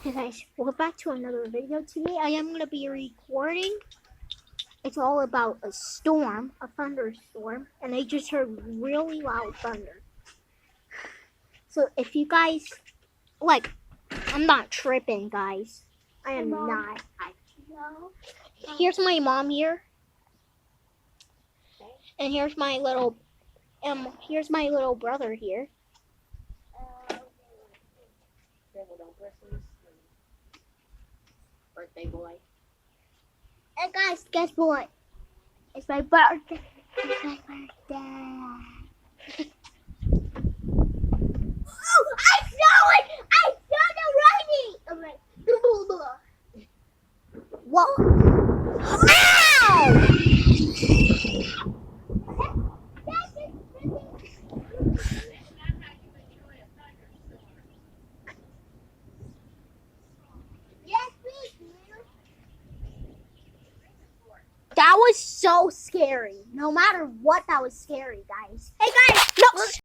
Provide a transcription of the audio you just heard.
Hey guys, welcome back to another video. Today I am going to be recording. It's all about a storm, a thunderstorm, and I just heard really loud thunder. So if you guys, I'm not tripping, guys. I am not. No. Here's my mom here. And here's my little brother here. Birthday boy. And guys, guess what? It's my birthday. It's my birthday. Oh, I saw it! I saw the writing! Whoa! Ow! That was so scary. No matter what, that was scary, guys. Hey guys, no.